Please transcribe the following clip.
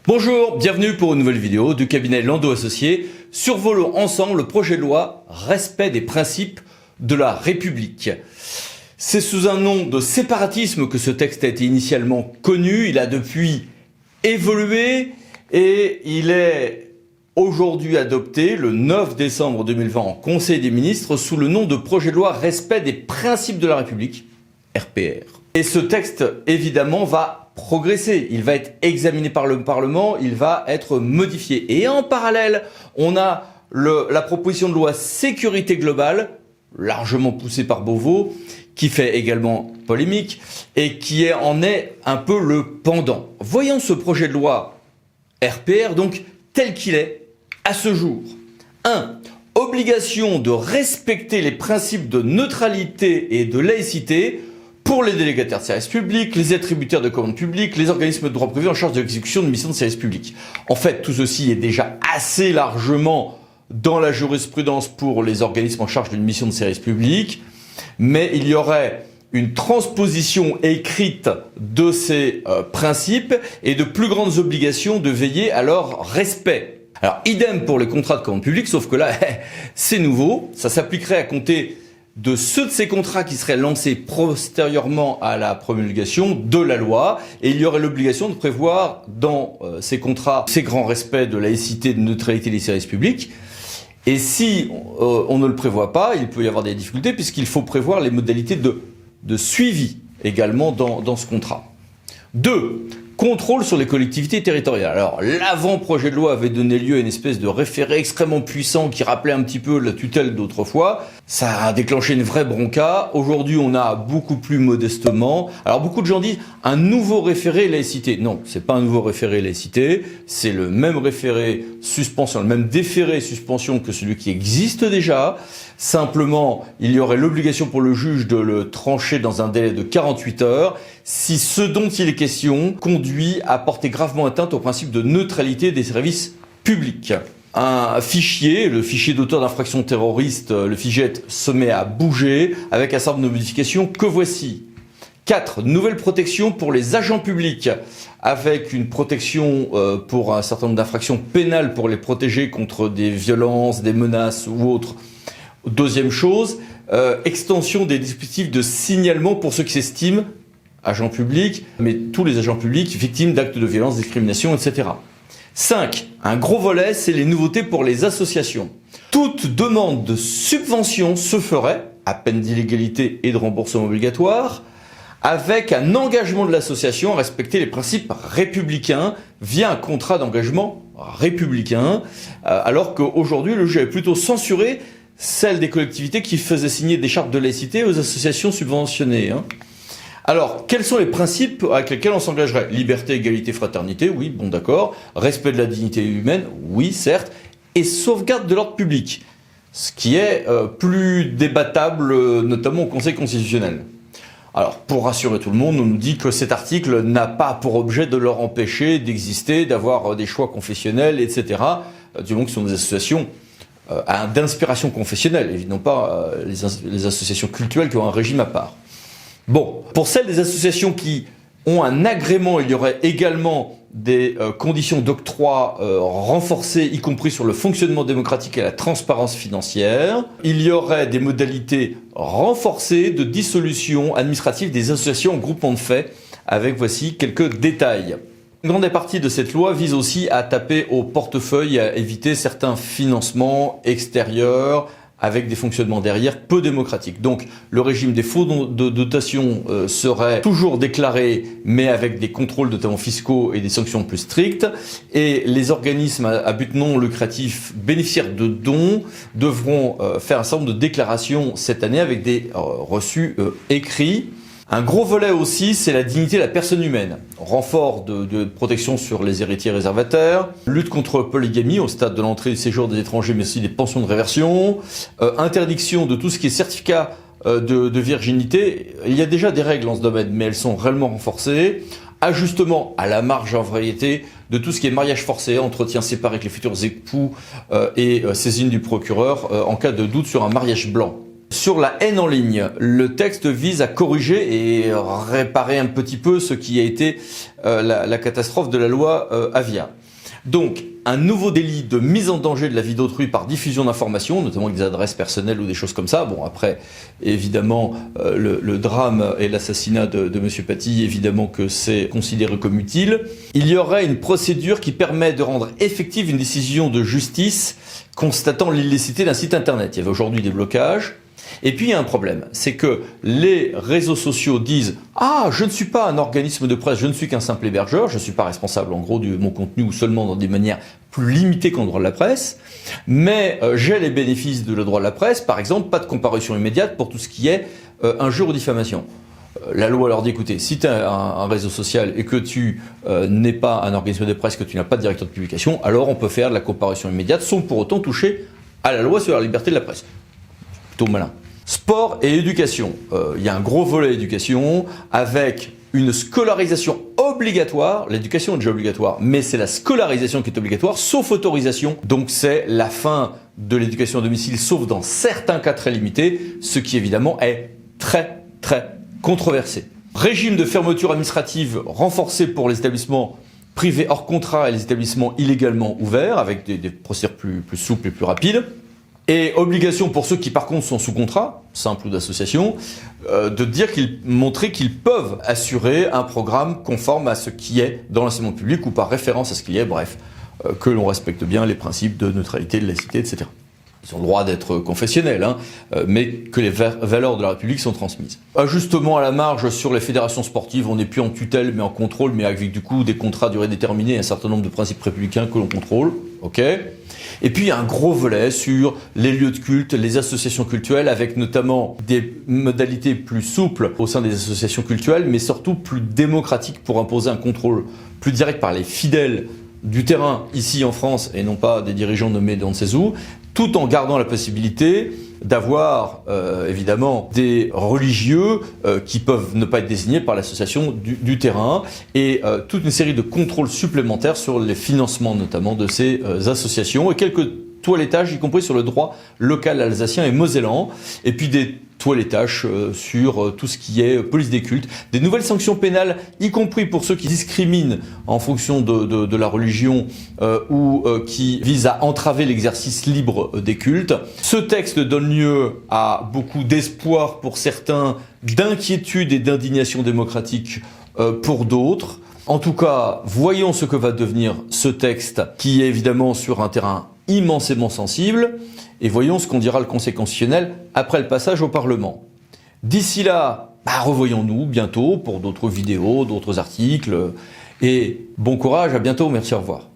Bonjour, bienvenue pour une nouvelle vidéo du cabinet Landau Associés. Survolons ensemble le projet de loi Respect des principes de la République. C'est sous un nom de séparatisme que ce texte a été initialement connu. Il a depuis évolué et il est aujourd'hui adopté le 9 décembre 2020 en Conseil des ministres sous le nom de projet de loi Respect des principes de la République, RPR. Et ce texte, évidemment, va progresser. Il va être examiné par le Parlement, il va être modifié. Et en parallèle, on a la proposition de loi sécurité globale, largement poussée par Beauvau, qui fait également polémique et qui en est un peu le pendant. Voyons ce projet de loi RPR, donc, tel qu'il est à ce jour. 1. Obligation de respecter les principes de neutralité et de laïcité pour les délégataires de service public, les attributaires de commandes publiques, les organismes de droit privé en charge de l'exécution de missions de service public. En fait, tout ceci est déjà assez largement dans la jurisprudence pour les organismes en charge d'une mission de service public, mais il y aurait une transposition écrite de ces principes et de plus grandes obligations de veiller à leur respect. Alors, idem pour les contrats de commande publique, sauf que là, c'est nouveau, ça s'appliquerait à compter de ceux de ces contrats qui seraient lancés postérieurement à la promulgation de la loi, et il y aurait l'obligation de prévoir dans ces contrats ces grands respects de laïcité, de neutralité des services publics. Et si on ne le prévoit pas, il peut y avoir des difficultés puisqu'il faut prévoir les modalités de suivi également dans ce contrat. 2. Contrôle sur les collectivités territoriales. Alors, l'avant-projet de loi avait donné lieu à une espèce de référé extrêmement puissant qui rappelait un petit peu la tutelle d'autrefois. Ça a déclenché une vraie bronca. Aujourd'hui, on a beaucoup plus modestement. Alors, beaucoup de gens disent un nouveau référé laïcité. Non, c'est pas un nouveau référé laïcité. C'est le même référé suspension, le même déféré suspension que celui qui existe déjà. Simplement, il y aurait l'obligation pour le juge de le trancher dans un délai de 48 heures si ce dont il est question conduit à porter gravement atteinte au principe de neutralité des services publics. Un fichier, le fichier d'auteur d'infractions terroristes, le FIGET, se met à bouger avec un certain nombre de modifications que voici. 4. Nouvelle protection pour les agents publics, avec une protection pour un certain nombre d'infractions pénales pour les protéger contre des violences, des menaces ou autres. Deuxième chose, extension des dispositifs de signalement pour ceux qui s'estiment agents publics, mais tous les agents publics victimes d'actes de violence, discrimination, etc. 5. Un gros volet, c'est les nouveautés pour les associations. Toute demande de subvention se ferait, à peine d'illégalité et de remboursement obligatoire, avec un engagement de l'association à respecter les principes républicains via un contrat d'engagement républicain, alors qu'aujourd'hui, le juge avait plutôt censuré celle des collectivités qui faisaient signer des chartes de laïcité aux associations subventionnées. Alors, quels sont les principes avec lesquels on s'engagerait? Liberté, égalité, fraternité, oui, bon d'accord. Respect de la dignité humaine, oui, certes. Et sauvegarde de l'ordre public, ce qui est plus débattable, notamment au Conseil constitutionnel. Alors, pour rassurer tout le monde, on nous dit que cet article n'a pas pour objet de leur empêcher d'exister, d'avoir des choix confessionnels, etc. Du moment que ce sont des associations d'inspiration confessionnelle, évidemment pas les associations cultuelles qui ont un régime à part. Bon, pour celles des associations qui ont un agrément, il y aurait également des conditions d'octroi renforcées, y compris sur le fonctionnement démocratique et la transparence financière. Il y aurait des modalités renforcées de dissolution administrative des associations en groupement de fait, avec voici quelques détails. Une grande partie de cette loi vise aussi à taper au portefeuille et à éviter certains financements extérieurs avec des fonctionnements derrière peu démocratiques. Donc le régime des faux de dotation serait toujours déclaré, mais avec des contrôles notamment fiscaux et des sanctions plus strictes. Et les organismes à but non lucratif bénéficiaires de dons devront faire un certain nombre de déclarations cette année avec des reçus écrits. Un gros volet aussi, c'est la dignité de la personne humaine. Renfort de protection sur les héritiers réservataires, lutte contre la polygamie au stade de l'entrée et du séjour des étrangers, mais aussi des pensions de réversion, interdiction de tout ce qui est certificat de virginité. Il y a déjà des règles en ce domaine, mais elles sont réellement renforcées. Ajustement à la marge en variété de tout ce qui est mariage forcé, entretien séparé avec les futurs époux et saisine du procureur en cas de doute sur un mariage blanc. Sur la haine en ligne, le texte vise à corriger et réparer un petit peu ce qui a été la catastrophe de la loi Avia. Donc, un nouveau délit de mise en danger de la vie d'autrui par diffusion d'informations, notamment avec des adresses personnelles ou des choses comme ça. Bon, après, évidemment, le drame et l'assassinat de M. Paty, évidemment que c'est considéré comme utile. Il y aurait une procédure qui permet de rendre effective une décision de justice constatant l'illicité d'un site internet. Il y avait aujourd'hui des blocages. Et puis il y a un problème, c'est que les réseaux sociaux disent « Ah, je ne suis pas un organisme de presse, je ne suis qu'un simple hébergeur, je ne suis pas responsable en gros de mon contenu ou seulement dans des manières plus limitées qu'en droit de la presse, mais j'ai les bénéfices de le droit de la presse, par exemple, pas de comparution immédiate pour tout ce qui est injure ou diffamation. » La loi leur dit, écoutez, si tu as un réseau social et que tu n'es pas un organisme de presse, que tu n'as pas de directeur de publication, alors on peut faire de la comparution immédiate sans pour autant toucher à la loi sur la liberté de la presse. Plutôt malin. Sport et éducation. Il y a un gros volet éducation avec une scolarisation obligatoire. L'éducation est déjà obligatoire, mais c'est la scolarisation qui est obligatoire, sauf autorisation. Donc c'est la fin de l'éducation à domicile, sauf dans certains cas très limités, ce qui évidemment est très controversé. Régime de fermeture administrative renforcé pour les établissements privés hors contrat et les établissements illégalement ouverts, avec des procédures plus souples et plus rapides. Et obligation pour ceux qui par contre sont sous contrat, simple ou d'association, montrer qu'ils peuvent assurer un programme conforme à ce qui est dans l'enseignement public ou par référence à ce qui est, bref, que l'on respecte bien les principes de neutralité, de laïcité, etc. Ils ont le droit d'être confessionnels, mais que les valeurs de la République sont transmises. Ajustement à la marge sur les fédérations sportives, on n'est plus en tutelle mais en contrôle, mais avec du coup des contrats à durée déterminée et un certain nombre de principes républicains que l'on contrôle. Ok. Et puis il y a un gros volet sur les lieux de culte, les associations cultuelles, avec notamment des modalités plus souples au sein des associations cultuelles, mais surtout plus démocratiques pour imposer un contrôle plus direct par les fidèles du terrain ici en France et non pas des dirigeants nommés d'on ne sait où, tout en gardant la possibilité d'avoir évidemment des religieux qui peuvent ne pas être désignés par l'association du terrain et toute une série de contrôles supplémentaires sur les financements notamment de ces associations et quelques toilettages, y compris sur le droit local alsacien et mosellan, et puis des toilettages sur tout ce qui est police des cultes, des nouvelles sanctions pénales, y compris pour ceux qui discriminent en fonction de la religion ou qui visent à entraver l'exercice libre des cultes. Ce texte donne lieu à beaucoup d'espoir pour certains, d'inquiétude et d'indignation démocratique pour d'autres. En tout cas, voyons ce que va devenir ce texte qui est évidemment sur un terrain immensément sensible et voyons ce qu'on dira le Conseil constitutionnel après le passage au Parlement. D'ici là, revoyons-nous bientôt pour d'autres vidéos, d'autres articles et bon courage, à bientôt, merci, au revoir.